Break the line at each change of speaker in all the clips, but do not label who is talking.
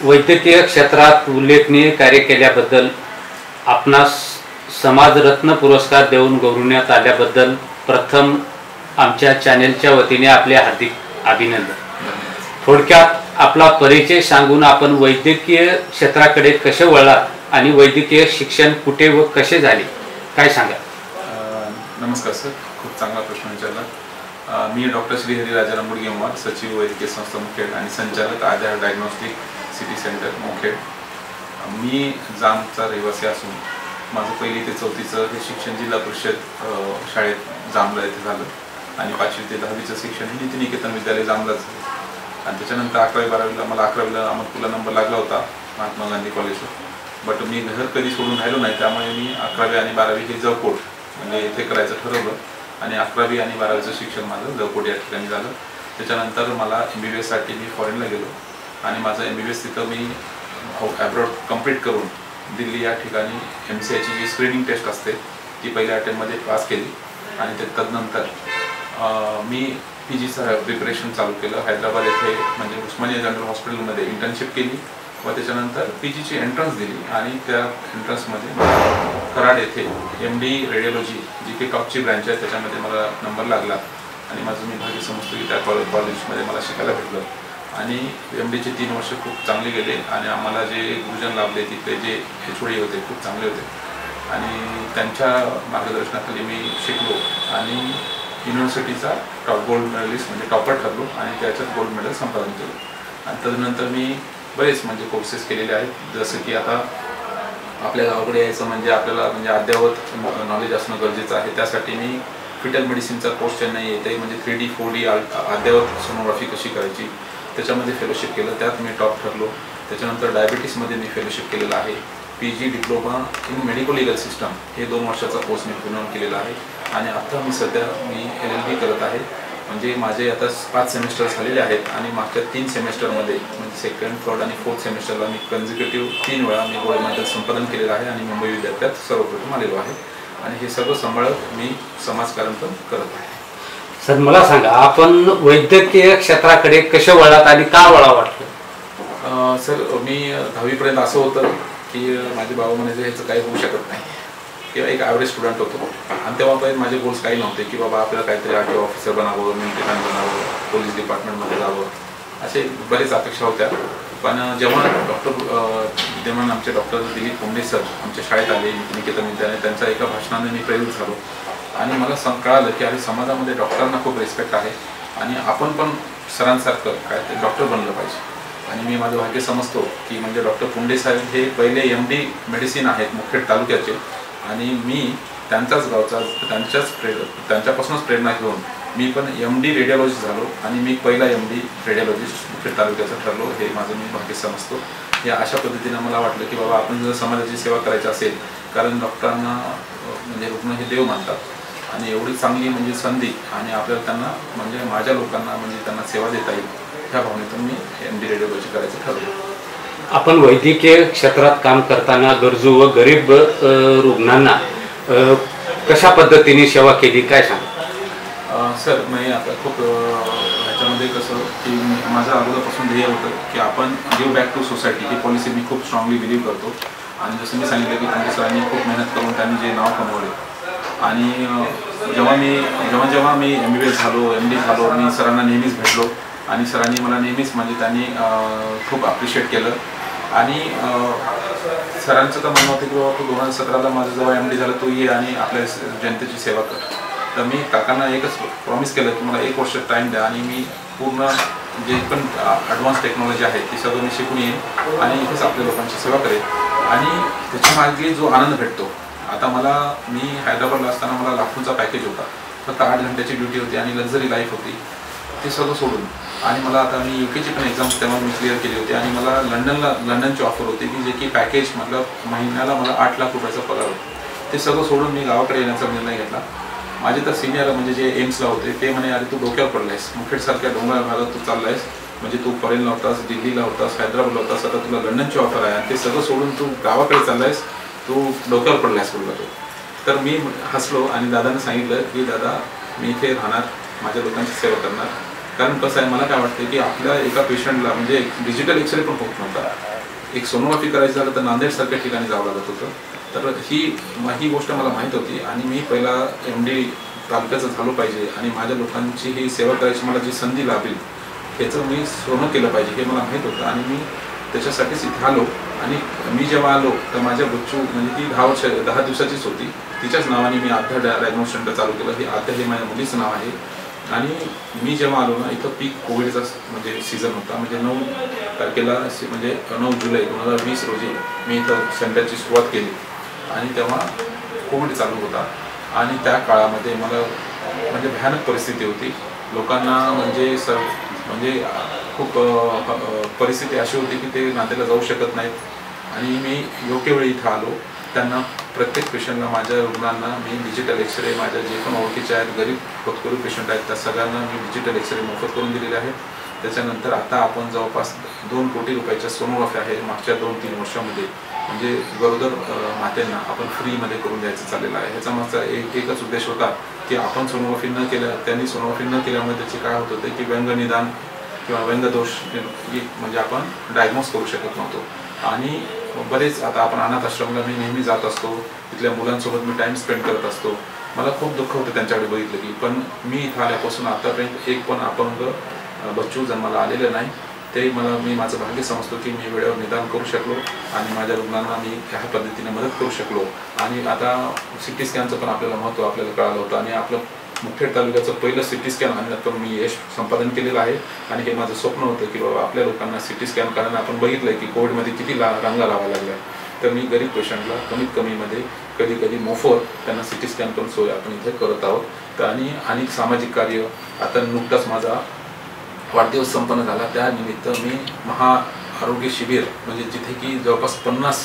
वैद्यकीय क्षेत्रात उल्लेखनीय कार्य केल्याबद्दल आपणास समाजरत्न पुरस्कार देऊन गौरवण्यात आल्याबद्दल प्रथम आमच्या चॅनेलच्या वतीने आपले हार्दिक अभिनंदन। थोडक्यात आपला परिचय सांगून आपण वैद्यकीय क्षेत्राकडे कसे वळलात आणि वैद्यकीय शिक्षण कुठे व कसे झाले काय सांगा।
नमस्कार सर, खूप चांगला प्रश्न विचारला। मी डॉक्टर श्री हरी राजा मुडगेवार, सचिव वैद्यकीय संस्था मुखेड आणि संचालक आधार डायग्नोस्टिक सिटी सेंटर मुखेड। मी जामचा रहिवासी असून माझं पहिली ते चौथीचं हे शिक्षण जिल्हा परिषद शाळेत जामला येथे झालं आणि 5वी ते 10वीचं शिक्षण हे नीतिनिकेतन विद्यालय जामला झालं आणि त्याच्यानंतर 11वी-12वीला मला 11वीला अहमदपूरला नंबर लागला होता महात्मा गांधी कॉलेजवर। बट मी घर कधी सोडून राहिलो नाही, त्यामुळे मी 11वी आणि 12वी हे जवकोट म्हणजे इथे करायचं ठरवलं आणि 11वी आणि 12वीचं शिक्षण माझं जवकोट या ठिकाणी झालं। त्याच्यानंतर मला MBBS साठी मी फॉरेनला गेलो आणि माझं MBBS तिथं मी ॲब्रॉड कंप्लीट करून दिल्ली या ठिकाणी MCIची जी स्क्रीनिंग टेस्ट असते ती पहिल्या अटेम्प्टमध्ये पास केली आणि तदनंतर मी PGचं प्रिपरेशन चालू केलं। हैदराबाद येथे म्हणजे उस्मानिया जनरल हॉस्पिटलमध्ये इंटर्नशिप केली व त्याच्यानंतर PGची एंट्रन्स दिली आणि त्या एंट्रन्समध्ये कराड येथे MD रेडिओलॉजी जी की टॉपची ब्रँच आहे त्याच्यामध्ये मला नंबर लागला आणि माझं मी भाग्य समजतो की त्या कॉलेजमध्ये मला शिकायला भेटलं आणि MDचे 3 वर्ष खूप चांगले गेले आणि आम्हाला जे गुरुजन लाभले तिथले जे HOD होते खूप चांगले होते आणि त्यांच्या मार्गदर्शनाखाली मी शिकलो आणि युनिव्हर्सिटीचा गोल्ड मेडलिस्ट म्हणजे टॉपर ठरलो आणि त्याच्यात गोल्ड मेडल संपादन केलं आणि तदनंतर मी बरेच म्हणजे कोर्सेस केलेले आहेत। जसं की आता आपल्या गावाकडे यायचं म्हणजे आपल्याला म्हणजे अद्ययावत नॉलेज असणं गरजेचं आहे, त्यासाठी मी फिटल मेडिसिनचा कोर्स चेन्नई येते म्हणजे 3D 4D अद्ययावत सोनोग्राफी कशी करायची त्याच्यामध्ये फेलोशिप केलं, त्यात मी टॉप ठरलो। त्याच्यानंतर डायबिटीसमध्ये मी फेलोशिप केलेला आहे। PG diploma in medico legal system हे 2 वर्षाचा कोर्स मी पूर्ण केलेला आहे आणि आता मी सध्या LLB करत आहे म्हणजे माझे आता 5 सेमिस्टर झालेले आहेत आणि मागच्या 3 सेमिस्टरमध्ये म्हणजे सेकंड, थर्ड आणि फोर्थ सेमिस्टरला मी कन्झिक्युटिव्ह 3 वेळा मी गोल्ड मेडल संपादन केलेलं आहे आणि मुंबई विद्यापीठात सर्वप्रथम आलेलो आहे आणि हे सगळं सांभाळत मी समाजकारण पण करत आहे।
सर मला सांगा, आपण वैद्यकीय क्षेत्राकडे कसे वळलात आणि का वळावं वाटलं?
सर मी 10वीपर्यंत असं होतं की माझे बाबा म्हणायचे ह्याचं काही होऊ शकत नाही किंवा एक ॲव्हरेज स्टुडंट होतो आणि तेव्हापर्यंत माझे गोल्स काही नव्हते की बाबा आपल्याला काहीतरी RTO ऑफिसर बनावं, मिलिटरी बनावं, पोलीस डिपार्टमेंटमध्ये जावं, असे बरेच अपेक्षा होत्या। पण जेव्हा आमचे डॉक्टर दिलीप कोंबडे सर आमच्या शाळेत आले नीतिनिकेतन विद्यालय, त्यांच्या एका भाषणाने मी प्रेरित झालो आणि मला कळालं की अरे समाजामध्ये डॉक्टरांना खूप रिस्पेक्ट आहे आणि आपण पण सरांसारखं काय ते डॉक्टर बनलं पाहिजे आणि मी माझं भाग्य समजतो की म्हणजे डॉक्टर कोंबडे साहेब हे पहिले MD मेडिसिन आहेत मुखेड तालुक्याचे आणि मी त्यांच्याच गावचा त्यांच्यापासूनच प्रेरणा घेऊन मी पण MD रेडिओलॉजी झालो आणि मी पहिला MD रेडिओलॉजिस्ट मुखेड तालुक्याचा ठरलो, हे माझं मी भाग्य समजतो। या अशा पद्धतीनं मला वाटलं की बाबा आपण जर समाजाची सेवा करायची असेल, कारण डॉक्टरांना म्हणजे रुग्ण हे देव मानतात आणि एवढी चांगली म्हणजे संधी आणि आपल्याला त्यांना म्हणजे माझ्या लोकांना म्हणजे त्यांना सेवा देता येईल ह्या भावनेतून मी MD रेडिओलॉजी करायचं ठरवलं।
आपण वैद्यकीय क्षेत्रात काम करताना गरजू व गरीब रुग्णांना कशा पद्धतीने सेवा केली काय सांगा?
सर मी आता खूप ह्याच्यामध्ये कसं की माझं अगोदरपासून ध्येय होतं की आपण गिव्ह बॅक टू सोसायटी ही पॉलिसी मी खूप स्ट्रॉंगली बिलीव्ह करतो आणि जसं मी सांगितलं की कोंबडे सरांनी खूप मेहनत करून त्यांनी जे नाव कमवले आणि जेव्हा मी MBBS झालो, MD झालो, मी सरांना नेहमीच भेटलो आणि सरांनी मला नेहमीच म्हणजे त्यांनी खूप अप्रिशिएट केलं आणि सरांचं तर म्हणणं होतं की बाबा तू 2017ला माझं जेव्हा MD झालं तू ये आणि आपल्या जनतेची सेवा कर। तर मी काकांना एकच प्रॉमिस केलं की मला 1 वर्ष टाईम द्या आणि मी पूर्ण जे पण ॲडव्हान्स टेक्नॉलॉजी आहे ती सगळं मी शिकून येईन आणि इथेच आपल्या लोकांची सेवा करेन आणि त्याच्यामागे जो आनंद भेटतो, आता मी हैदराबादला असताना मला लाखोंचा पॅकेज होता, फक्त 8 घंट्याची ड्युटी होती आणि लक्झरी लाईफ होती, ते सगळं सोडून आणि मला आता मी UKची पण एक्झाम्स तेव्हा मी क्लिअर केली होती आणि मला लंडनची ऑफर होती की जे की पॅकेज मतलब महिन्याला मला 8 लाख रुपयाचा पगार होता। ते सगळं सोडून मी गावाकडे येण्याचा निर्णय घेतला। माझे तर सिनियर म्हणजे जे एम्सला होते ते म्हणे अरे तू डोक्यावर पडलायस, मुखेडसारख्या डोंगराळ भागात तू चाललायस, म्हणजे तू फॉरेनला होतास, दिल्लीला होतास, हैदराबादला होतास, आता तुला लंडनची ऑफर आहे आणि ते सगळं सोडून तू गावाकडे चाललायस, तू डोक्यावर पडलायस बोलला तो। तर मी हसलो आणि दादांना सांगितलं की दादा मी इथे राहणार, माझ्या लोकांची सेवा करणार कारण कसं आहे, मला काय वाटतं की आपल्या एका पेशंटला म्हणजे डिजिटल एक्सरे पण होत नव्हता. एक सोनोग्राफी करायचं झालं तर नांदेडसारख्या ठिकाणी जावं लागत होतं. तर ही गोष्ट मला माहीत होती आणि मी पहिला MD तालुक्याचं झालो पाहिजे आणि माझ्या लोकांची ही सेवा करायची मला जी संधी लाभेल ह्याचं मी सोनं केलं पाहिजे हे मला माहीत होतं. आणि मी त्याच्यासाठीच इथे आलो. आणि मी जेव्हा आलो तर माझ्या बच्चू म्हणजे ती 10 दिवसाचीच होती. तिच्याच नावाने मी आद्या डायग्नोस्टिक सेंटर चालू केलं. हे आद्या हे माझ्या मुलीचं नाव आहे. आणि मी जेव्हा आलो ना, इथं पीक कोविडचा म्हणजे सीझन होता. म्हणजे 9 तारखेला म्हणजे 9 जुलै 2020 रोजी मी इथं सेंटरची सुरुवात केली. आणि तेव्हा कोविड चालू होता. आणि त्या काळामध्ये मला म्हणजे भयानक परिस्थिती होती. लोकांना म्हणजे खूप परिस्थिती अशी होती की ते नांदेडला जाऊ शकत नाहीत. आणि मी योग्य वेळी इथं आलो. त्यांना प्रत्येक पेशंटला, माझ्या रुग्णांना मी डिजिटल एक्सरे, माझ्या जे पण ओळखीचे आहेत गरीब होतकरू पेशंट आहेत त्या सगळ्यांना मी डिजिटल एक्सरे मोफत करून दिलेले आहेत. त्याच्यानंतर आता आपण जवळपास 2 कोटी रुपयाच्या सोनोग्राफी आहे मागच्या 2-3 वर्षामध्ये म्हणजे गरोदर मातेंना आपण फ्रीमध्ये करून द्यायचं चाललेलं आहे. ह्याचा मागचा एकच उद्देश होता की आपण सोनोग्राफी न केल्या, त्यांनी सोनोग्राफी न केल्यामुळे त्याचे काय होत होते की व्यंगनिदान किंवा व्यंगदोष म्हणजे आपण डायग्नोज करू शकत नव्हतो. आणि बरेच आता आपण अनाथ आश्रमला मी नेहमी जात असतो. तिथल्या मुलांसोबत मी टाईम स्पेंड करत असतो. मला खूप दुःख होतं त्यांच्याकडे बघितलं की. पण मी इथं आल्यापासून आतापर्यंत एक पण अपंग बच्चू जन्माला आलेलं नाही. ते मी माझं भाग्य समजतो की मी वेळेवर निदान करू शकलो आणि माझ्या रुग्णांना मी ह्या पद्धतीने मदत करू शकलो. आणि आता CT स्कॅनचं पण आपल्याला महत्त्व आपल्याला कळालं होतं. आणि आपलं मुखेड तालुक्याचं पहिलं CT स्कॅन आणण्यात पण मी यश संपादन केलेलं आहे. आणि हे माझं स्वप्न होतं की बाबा आपल्या लोकांना CT स्कॅन करायला आपण बघितलं आहे की कोविडमध्ये किती रांगा लावायला लागल्या. तर मी गरीब पेशंटला कमीत कमीमध्ये कधी मोफत त्यांना CT स्कॅन करून सोय आपण इथे करत आहोत. तर आणि सामाजिक कार्य आता नुकताच माझा वाढदिवस संपन्न झाला. त्यानिमित्त मी आरोग्य शिबिर म्हणजे जिथे की जवळपास 50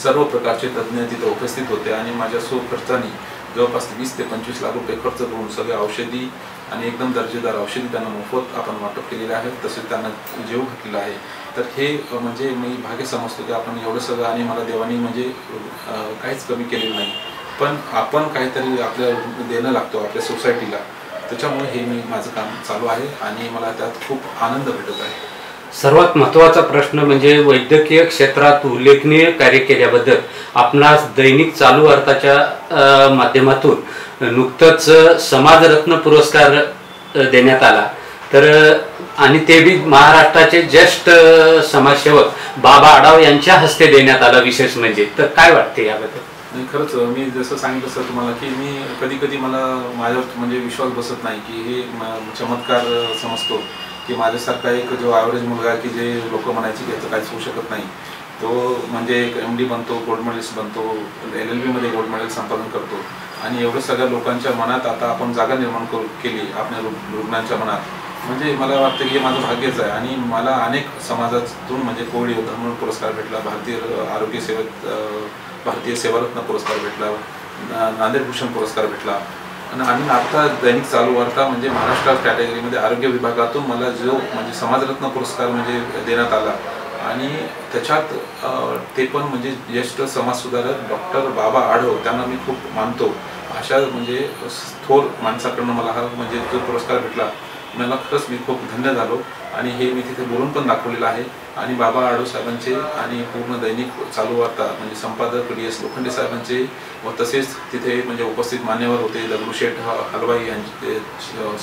सर्व प्रकारचे तज्ज्ञ तिथे उपस्थित होते. आणि माझ्या स्वखर्चाने जवळपास 20 ते 25 लाख रुपये खर्च करून सगळे औषधी आणि एकदम दर्जेदार औषधी त्यांना मोफत आपण वाटप केलेले आहे. तसेच त्यांना जेव घातलेला आहे. तर हे म्हणजे मी भाग्य समजतो की आपण एवढं सगळं आणि मला देवानी म्हणजे काहीच कमी केलेलं नाही. पण आपण काहीतरी आपल्याला देणं लागतो आपल्या सोसायटीला. त्याच्यामुळे हे माझं काम चालू आहे आणि मला त्यात खूप आनंद भेटत आहे.
सर्वात महत्त्वाचा प्रश्न म्हणजे वैद्यकीय क्षेत्रात उल्लेखनीय कार्य केल्याबद्दल आपणास दैनिक चालू वार्ताच्या माध्यमातून नुकतंच समाजरत्न पुरस्कार देण्यात आला. तर आणि ते बी महाराष्ट्राचे ज्येष्ठ समाजसेवक बाबा आढाव यांच्या हस्ते देण्यात आला विशेष म्हणजे. तर काय वाटते याबद्दल?
नाही, खरंच मी जसं सांगितलं सर तुम्हाला की मी कधी मला माझ्यावर म्हणजे विश्वास बसत नाही की हे चमत्कार समजतो की माझ्यासारखा एक जो ॲव्हरेज मुलगा की जे लोक म्हणायचे की याचं काहीच होऊ शकत नाही, तो म्हणजे एक MD बनतो, गोल्ड मेडलिस्ट बनतो, LLB गोल्ड मेडल संपादन करतो. आणि एवढं सगळ्या लोकांच्या मनात आता आपण जागा निर्माण केली आपल्या रुग्णांच्या मनात. म्हणजे मला वाटतं की हे माझं भाग्यच आहे. आणि मला अनेक समाजातून म्हणजे कोविड योद्धा म्हणून पुरस्कार भेटला, भारतीय सेवारत्न पुरस्कार भेटला, नांदेड भूषण पुरस्कार भेटला. आणि आता दैनिक चालू वार्ता म्हणजे महाराष्ट्र कॅटेगरीमध्ये आरोग्य विभागातून मला जो म्हणजे समाजरत्न पुरस्कार म्हणजे देण्यात आला. आणि त्याच्यात ते पण म्हणजे ज्येष्ठ समाजसुधारक डॉक्टर बाबा आढाव त्यांना मी खूप मानतो. अशा म्हणजे थोर माणसाकडनं मला हा म्हणजे जो पुरस्कार भेटला मला खरंच मी खूप धन्य झालो. आणि हे मी तिथे बोलून पण दाखवलेलं आहे. आणि बाबा आढाव साहेबांचे आणि पूर्ण दैनिक चालू वार्ता म्हणजे संपादक DS लोखंडे साहेबांचे व तसेच तिथे म्हणजे उपस्थित मान्यवर होते. दगडूशेठ हलवाई यांचे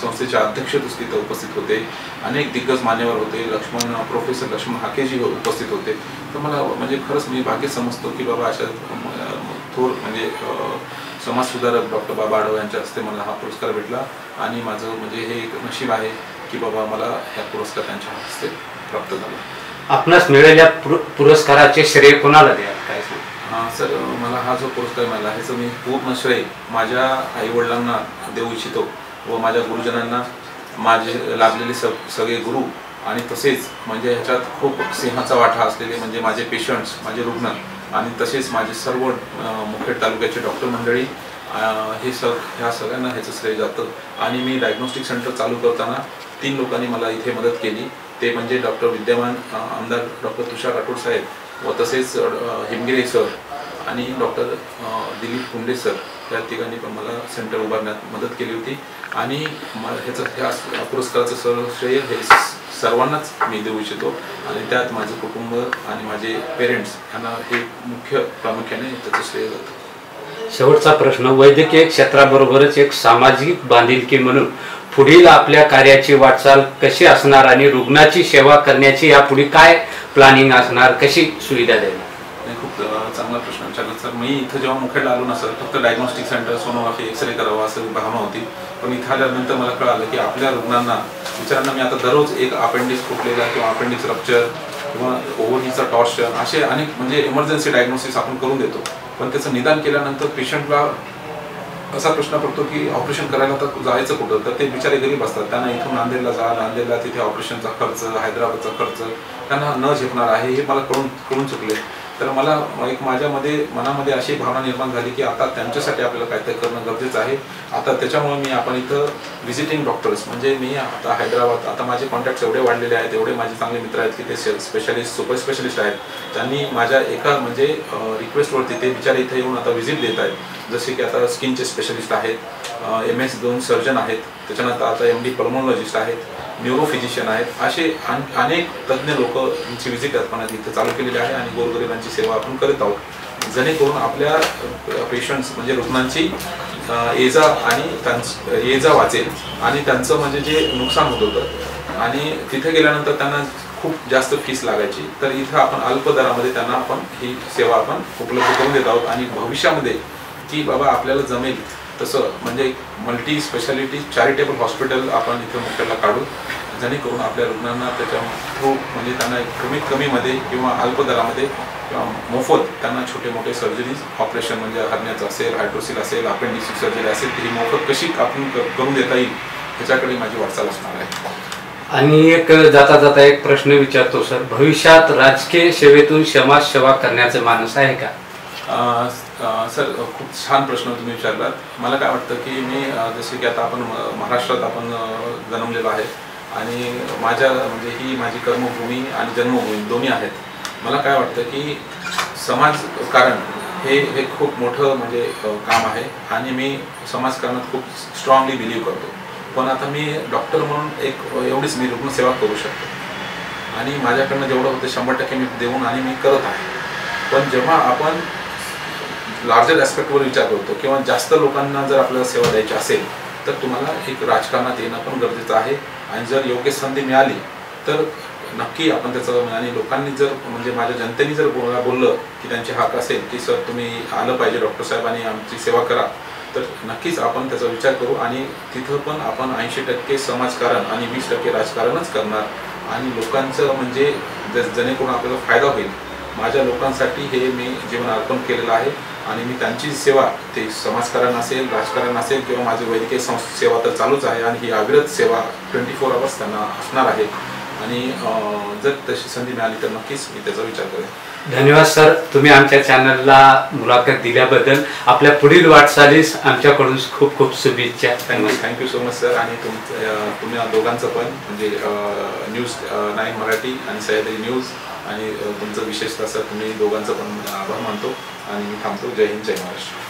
संस्थेचे अध्यक्ष तिथे उपस्थित होते. अनेक दिग्गज मान्यवर होते. प्रोफेसर लक्ष्मण हाकेजी उपस्थित होते. तर मला म्हणजे खरंच मी भाग्य समजतो की बाबा अशा थोर म्हणजे समाजसुधारक डॉक्टर बाबा आढाव यांच्या हस्ते मला हा पुरस्कार भेटला. आणि माझं म्हणजे हे एक नशीब आहे की बाबा मला ह्या पुरस्कार त्यांच्या हस्ते प्राप्त झाला.
आपणास मिळालेल्या पुरस्काराचे श्रेय कोणाला द्या काय?
सर मला हा जो पुरस्कार मिळाला ह्याचं मी पूर्ण श्रेय माझ्या आईवडिलांना देऊ इच्छितो व माझ्या गुरुजनांना, माझे लाभलेले सगळे गुरु आणि तसेच म्हणजे ह्याच्यात खूप सिंहाचा वाटा असलेले म्हणजे माझे पेशंट्स, माझे रुग्ण आणि तसेच माझे सर्व मुखेड तालुक्याचे डॉक्टर मंडळी ह्या सगळ्यांना ह्याचं श्रेय जातं. आणि मी डायग्नोस्टिक सेंटर चालू करताना 3 लोकांनी मला इथे मदत केली. ते म्हणजे डॉक्टर विद्यमान आमदार डॉक्टर तुषार राठोड साहेब व तसेच हिमगिरे सर आणि डॉक्टर दिलीप कुंडे सर या तिघांनी पण मला सेंटर उभारण्यात मदत केली होती आणि ह्या पुरस्काराचं सर्व श्रेय हे सर्वांनाच मी देऊ इच्छितो आणि त्यात माझं कुटुंब आणि माझे पेरेंट्स यांना हे प्रामुख्याने त्याचं श्रेय जातं.
शेवटचा प्रश्न, वैद्यकीय क्षेत्राबरोबरच एक सामाजिक बांधिलकी म्हणून पुढील आपल्या कार्याची वाटचाल कशी असणार आणि रुग्णाची सेवा करण्याची यापुढे काय प्लॅनिंग असणार, कशी सुविधा द्यावी?
खूप चांगला प्रश्न विचारला सर. मी इथं जेव्हा मुखेडला आलो ना सर, फक्त डायग्नोस्टिक सेंटर, सोनोग्राफी, एक्सरे करावा असं भावना होती. पण इथं आल्यानंतर मला कळालं की आपल्या रुग्णांना विचारांना मी आता दररोज एक अपेंडिक्स फुटलेला किंवा अपेंडिक्स रप्चर किंवा ओव्हरीचा टॉर्शन असे अनेक म्हणजे इमर्जन्सी डायग्नोसिस आपण करून देतो. पण त्याचं निदान केल्यानंतर पेशंटला असा प्रश्न पडतो की ऑपरेशन करायला तर जायचं कुठं, तर ते बिचारे गरीब असतात. त्यांना इथून नांदेडला जा, नांदेडला तिथे ऑपरेशनचा खर्च, हैदराबादचा खर्च त्यांना न झेपणार आहे हे मला कळून चुकले. तर मला एक मनामध्ये अशी भावना निर्माण झाली की आता त्यांच्यासाठी आपल्याला काहीतरी करणं गरजेचं आहे. आता त्याच्यामुळे आपण इथं व्हिजिटिंग डॉक्टर्स म्हणजे मी आता हैदराबाद, आता माझे कॉन्टॅक्ट्स एवढे वाढलेले आहेत, एवढे माझे चांगले मित्र आहेत की ते स्पेशलिस्ट, सुपर स्पेशलिस्ट आहेत. त्यांनी माझ्या एका म्हणजे रिक्वेस्टवरती ते बिचारे इथे येऊन आता व्हिजिट देत आहेत. जसे की आता स्किनचे स्पेशलिस्ट आहेत, MS 2 सर्जन आहेत, त्याच्यानंतर आता MD पल्मोनॉलॉजिस्ट आहेत, न्यूरो फिजिशियन आहेत, असे अनेक तज्ज्ञ लोकांची व्हिजिट आपण इथे चालू केलेली आहे आणि गोरगरिबांची सेवा आपण करत आहोत, जेणेकरून आपल्या पेशंट्स म्हणजे रुग्णांची ये जा वाचेल आणि त्यांचं म्हणजे जे नुकसान होत होतं आणि तिथे गेल्यानंतर त्यांना खूप जास्त फीस लागायची, तर इथं आपण अल्प दरामध्ये त्यांना आपण ही सेवा आपण उपलब्ध करून देत आहोत. आणि भविष्यामध्ये की बाबा आपल्याला जमेल तसं म्हणजे मल्टी स्पेशालिटी चॅरिटेबल हॉस्पिटल आपण इथं मुख्याला काढू, जेणेकरून आपल्या रुग्णांना त्याच्या थ्रू म्हणजे त्यांना कमीत कमीमध्ये किंवा अल्प दरामध्ये किंवा मोफत त्यांना छोटे मोठे सर्जरीज, ऑपरेशन म्हणजे हरण्याचं असेल, हायड्रोसिल असेल, अपेंडिक्स सर्जरी असेल, ती मोफत कशी आपण करून देता येईल ह्याच्याकडे माझी वाटचाल असणार आहे.
आणि एक जाता एक प्रश्न विचारतो सर, भविष्यात राजकीय सेवेतून समाजसेवा करण्याचं मानस आहे का?
सर खूप छान प्रश्न तुम्ही विचारलात. मला काय वाटतं की मी जसे की आता आपण महाराष्ट्रात आपण जन्मलेलो आहे आणि म्हणजे ही माझी कर्मभूमी आणि जन्मभूमी दोन्ही आहेत. मला काय वाटतं की समाजकारण हे खूप मोठं म्हणजे काम आहे आणि मी समाजकारणात खूप स्ट्रॉंगली बिलीव्ह करतो. पण आता मी डॉक्टर म्हणून एवढीच मी रुग्णसेवा करू शकतो आणि माझ्याकडनं जेवढं होतं 100% मी देऊन आणि मी करत आहे. पण जेव्हा आपण लार्जर ॲस्पेक्टवर विचार करतो किंवा जास्त लोकांना जर आपल्याला सेवा द्यायची असेल तर तुम्हाला एक राजकारणात येणं पण गरजेचं आहे आणि जर योग्य संधी मिळाली तर नक्की आपण त्याचं आणि लोकांनी जर म्हणजे माझ्या जनतेने जर बोललं की त्यांची हाक असेल की सर तुम्ही आलं पाहिजे डॉक्टर साहेब आणि आमची सेवा करा, तर नक्कीच आपण त्याचा विचार करू आणि तिथं पण आपण 80% समाजकारण आणि 20% राजकारणच करणार आणि लोकांचं म्हणजे जेणेकरून आपल्याला फायदा होईल. माझ्या लोकांसाठी हे मी जीवन अर्पण केलेलं आहे आणि मी त्यांची सेवा, ते समाजकारण असेल, राजकारण असेल किंवा माझी वैद्यकीय सेवा तर चालूच आहे आणि ही अविरत सेवा 24 आवर्स त्यांना असणार आहे आणि जर तशी संधी मिळाली तर नक्कीच मी त्याचा विचार करेन.
धन्यवाद सर, तुम्ही आमच्या चॅनलला मुलाखत दिल्याबद्दल. आपल्या पुढील वाटचालीस आमच्याकडून खूप खूप शुभेच्छा.
Thank you so much sir. आणि तुम्ही दोघांचं पण म्हणजे न्यूज 9 मराठी आणि सह्याद्री न्यूज आणि तुमचं विशेषतः सर तुम्ही दोघांचं पण आभार मानतो आणि मी थांबतो. जय हिंद, जय महाराष्ट्र.